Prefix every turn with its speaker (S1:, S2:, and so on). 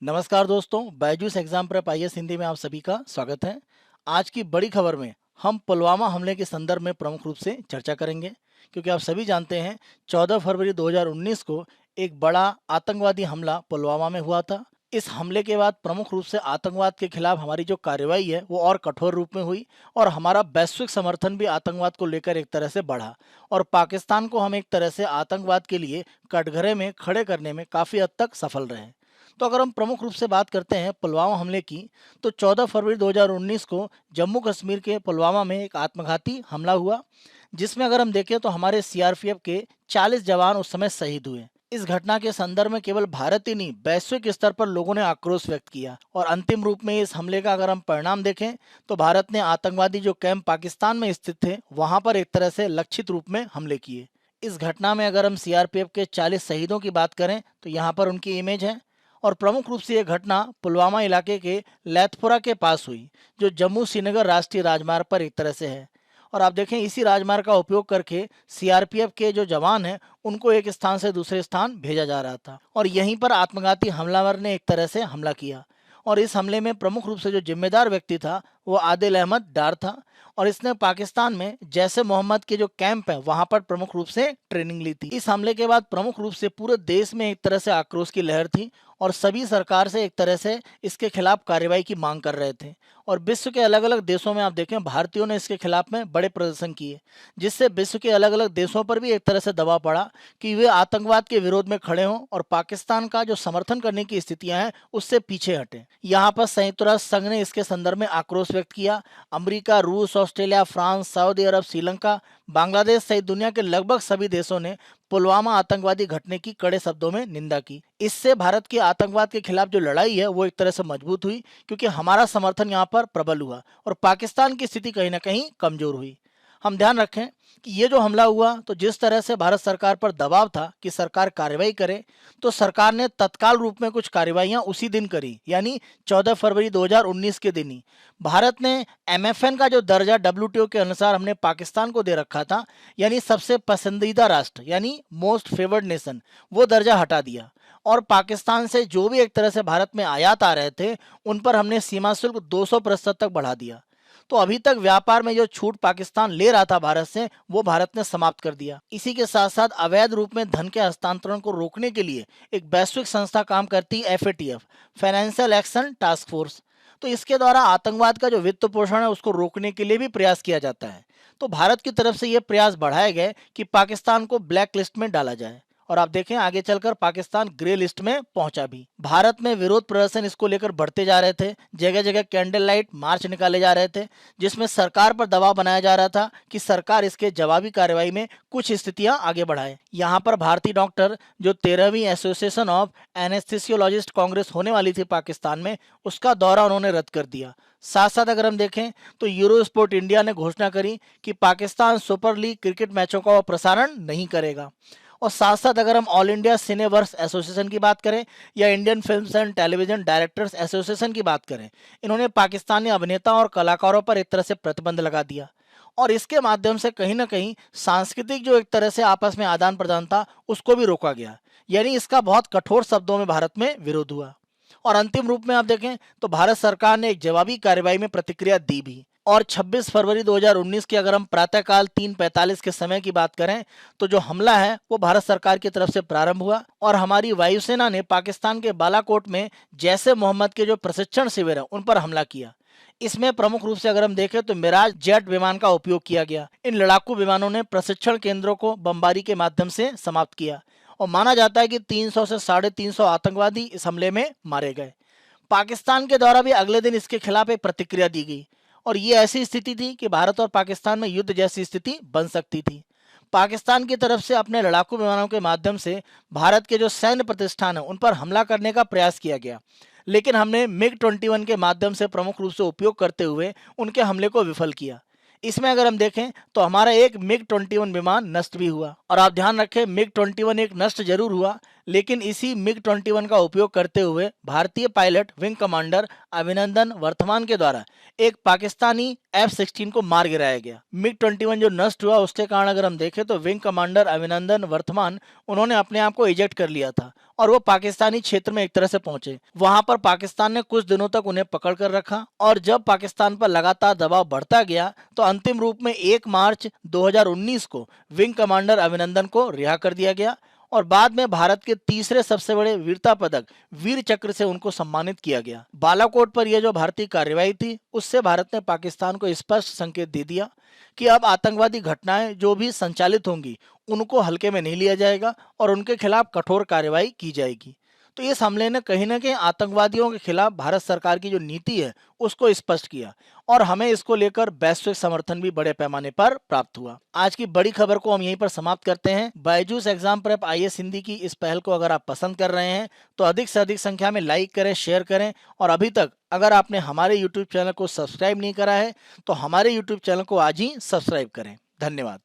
S1: नमस्कार दोस्तों, Byju's exam prep IAS Hindi में आप सभी का स्वागत है। आज की बड़ी खबर में हम पुलवामा हमले के संदर्भ में प्रमुख रूप से चर्चा करेंगे, क्योंकि आप सभी जानते हैं 14 फरवरी 2019 को एक बड़ा आतंकवादी हमला पुलवामा में हुआ था। इस हमले के बाद प्रमुख रूप से आतंकवाद के खिलाफ हमारी जो कार्रवाई है वो और कठोर रूप में हुई और हमारा वैश्विक समर्थन भी आतंकवाद को लेकर एक तरह से बढ़ा और पाकिस्तान को हम एक तरह से आतंकवाद के लिए कटघरे में खड़े करने में काफ़ी हद तक सफल रहे। तो अगर हम प्रमुख रूप से बात करते हैं पुलवामा हमले की, तो 14 फरवरी 2019 को जम्मू कश्मीर के पुलवामा में एक आत्मघाती हमला हुआ, जिसमें अगर हम देखें तो हमारे सीआरपीएफ के 40 जवान उस समय शहीद हुए। इस घटना के संदर्भ में केवल भारत ही नहीं, वैश्विक स्तर पर लोगों ने आक्रोश व्यक्त किया और अंतिम रूप में इस हमले का अगर हम परिणाम देखें तो भारत ने आतंकवादी जो कैंप पाकिस्तान में स्थित थे वहां पर एक तरह से लक्षित रूप में हमले किए। इस घटना में अगर हम सीआरपीएफ के 40 शहीदों की बात करें तो यहाँ पर उनकी इमेज है और प्रमुख रूप से यह घटना पुलवामा इलाके के लैथपुरा के पास हुई, जो जम्मू श्रीनगर राष्ट्रीय राजमार्ग पर एक तरह से है। और आप देखें इसी राजमार्ग का उपयोग करके सीआरपीएफ के जो जवान हैं उनको एक स्थान से दूसरे स्थान भेजा जा रहा था और यहीं पर आत्मघाती हमलावर ने एक तरह से हमला किया। और इस हमले में प्रमुख रूप से जो जिम्मेदार व्यक्ति था वो आदिल अहमद डार था और इसने पाकिस्तान में जैसे मोहम्मद के जो कैंप है वहां पर प्रमुख रूप से ट्रेनिंग ली थी। इस हमले के बाद प्रमुख रूप से पूरे देश में एक तरह से आक्रोश की लहर थी और सभी सरकार से एक तरह से इसके खिलाफ कार्रवाई की मांग कर रहे थे और विश्व के अलग अलग देशों में आप देखें भारतीयों ने इसके खिलाफ में बड़े प्रदर्शन किए, जिससे विश्व के अलग अलग देशों पर भी एक तरह से दबाव पड़ा कि वे आतंकवाद के विरोध में खड़े हों और पाकिस्तान का जो समर्थन करने की स्थितियां हैं उससे पीछे हटें। यहाँ पर संयुक्त राष्ट्र संघ ने इसके संदर्भ में आक्रोश व्यक्त किया। अमेरिका, रूस, ऑस्ट्रेलिया, फ्रांस, सऊदी अरब, श्रीलंका, बांग्लादेश सहित दुनिया के लगभग सभी देशों ने पुलवामा आतंकवादी घटने की कड़े शब्दों में निंदा की। इससे भारत की आतंकवाद के खिलाफ जो लड़ाई है वो एक तरह से मजबूत हुई, क्योंकि हमारा समर्थन यहाँ पर प्रबल हुआ और पाकिस्तान की स्थिति कहीं ना कहीं कमजोर हुई। हम ध्यान रखें कि ये जो हमला हुआ तो जिस तरह से भारत सरकार पर दबाव था कि सरकार कार्रवाई करे, तो सरकार ने तत्काल रूप में कुछ कार्रवाइयां उसी दिन करी, यानी 14 फरवरी 2019 के दिन ही भारत ने एमएफएन का जो दर्जा डब्ल्यूटीओ के अनुसार हमने पाकिस्तान को दे रखा था, यानी सबसे पसंदीदा राष्ट्र यानी मोस्ट फेवर्ड नेशन, वो दर्जा हटा दिया और पाकिस्तान से जो भी एक तरह से भारत में आयात आ रहे थे उन पर हमने सीमा शुल्क 200% तक बढ़ा दिया। तो अभी तक व्यापार में जो छूट पाकिस्तान ले रहा था भारत से वो भारत ने समाप्त कर दिया। इसी के साथ साथ अवैध रूप में धन के हस्तांतरण को रोकने के लिए एक वैश्विक संस्था काम करती है, FATF, financial action task force. तो इसके द्वारा आतंकवाद का जो वित्त पोषण है उसको रोकने के लिए भी प्रयास किया जाता है। तो भारत की तरफ से ये प्रयास बढ़ाए गए कि पाकिस्तान को ब्लैक लिस्ट में डाला जाए और आप देखें आगे चलकर पाकिस्तान ग्रे लिस्ट में पहुंचा भी। भारत में विरोध प्रदर्शन इसको लेकर बढ़ते जा रहे थे, जगह जगह कैंडल लाइट मार्च निकाले जा रहे थे, जिसमें सरकार पर दबाव बनाया जा रहा था कि सरकार इसके जवाबी कार्रवाई में कुछ स्थितियां आगे बढ़ाए। यहाँ पर भारतीय डॉक्टर जो 13वीं एसोसिएशन ऑफ एनेस्थीसियोलॉजिस्ट कांग्रेस होने वाली थी पाकिस्तान में, उसका दौरा उन्होंने रद्द कर दिया। साथ साथ अगर हम देखें तो यूरो स्पोर्ट इंडिया ने घोषणा करी कि पाकिस्तान सुपर लीग क्रिकेट मैचों का प्रसारण नहीं करेगा। और साथ साथ अगर हम ऑल इंडिया सिनेवर्स एसोसिएशन की बात करें या Indian films and television directors association की बात करें, इन्होंने पाकिस्तानी अभिनेता और कलाकारों पर एक तरह से प्रतिबंध लगा दिया और इसके माध्यम से कहीं ना कहीं सांस्कृतिक जो एक तरह से आपस में आदान प्रदान था उसको भी रोका गया, यानी इसका बहुत कठोर शब्दों में भारत में विरोध हुआ। और अंतिम रूप में आप देखें तो भारत सरकार ने एक जवाबी कार्रवाई में प्रतिक्रिया दी भी और 26 फरवरी 2019 की अगर हम प्रातःकाल 3:45 के समय की बात करें तो जो हमला है वो भारत सरकार की तरफ से प्रारंभ हुआ और हमारी वायुसेना ने पाकिस्तान के बालाकोट में जैसे मोहम्मद के जो प्रशिक्षण शिविर है उन पर हमला किया। इसमें प्रमुख रूप से अगर हम देखें तो मिराज जेट विमान का उपयोग किया गया। इन लड़ाकू विमानों ने प्रशिक्षण केंद्रों को बमबारी के माध्यम से समाप्त किया और माना जाता है कि 300 से 350 आतंकवादी इस हमले में मारे गए। पाकिस्तान के द्वारा भी अगले दिन इसके खिलाफ एक प्रतिक्रिया दी गई और ये ऐसी स्थिति थी कि भारत और पाकिस्तान में युद्ध जैसी स्थिति बन सकती थी। पाकिस्तान की तरफ से अपने लड़ाकू विमानों के माध्यम से भारत के जो सैन्य प्रतिष्ठान है उन पर हमला करने का प्रयास किया गया, लेकिन हमने मिग 21 के माध्यम से प्रमुख रूप से उपयोग करते हुए उनके हमले को विफल किया। इसमें अगर हम देखें तो हमारा एक मिग 21 विमान नष्ट भी हुआ। और आप ध्यान रखें, मिग 21 एक नष्ट जरूर हुआ, लेकिन इसी मिग 21 का उपयोग करते हुए भारतीय pilot wing commander Abhinandan Varthaman के द्वारा एक पाकिस्तानी F-16 को मार गिराया गया। मिग 21 जो नष्ट हुआ उसके कारण अगर हम देखें तो विंग कमांडर अभिनंदन वर्धमान उन्होंने अपने आप को इजेक्ट कर लिया था और वो पाकिस्तानी क्षेत्र में एक तरह से पहुंचे। वहां पर पाकिस्तान ने कुछ दिनों तक उन्हें पकड़ कर रखा और जब पाकिस्तान पर लगातार दबाव बढ़ता गया तो अंतिम रूप में 1 मार्च 2019 को विंग कमांडर अभिनंदन को रिहा कर दिया गया और बाद में भारत के तीसरे सबसे बड़े वीरता पदक वीर चक्र से उनको सम्मानित किया गया। बालाकोट पर यह जो भारतीय कार्रवाई थी उससे भारत ने पाकिस्तान को स्पष्ट संकेत दे दिया कि अब आतंकवादी घटनाएं जो भी संचालित होंगी उनको हल्के में नहीं लिया जाएगा और उनके खिलाफ कठोर कार्रवाई की जाएगी। तो इस हमले ने कहीं ना कहीं आतंकवादियों के खिलाफ भारत सरकार की जो नीति है उसको स्पष्ट किया और हमें इसको लेकर वैश्विक समर्थन भी बड़े पैमाने पर प्राप्त हुआ। आज की बड़ी खबर को हम यहीं पर समाप्त करते हैं। Byju's exam prep IAS Hindi की इस पहल को अगर आप पसंद कर रहे हैं तो अधिक से अधिक संख्या में लाइक करें, शेयर करें और अभी तक अगर आपने हमारे यूट्यूब चैनल को सब्सक्राइब नहीं करा है तो हमारे यूट्यूब चैनल को आज ही सब्सक्राइब करें। धन्यवाद।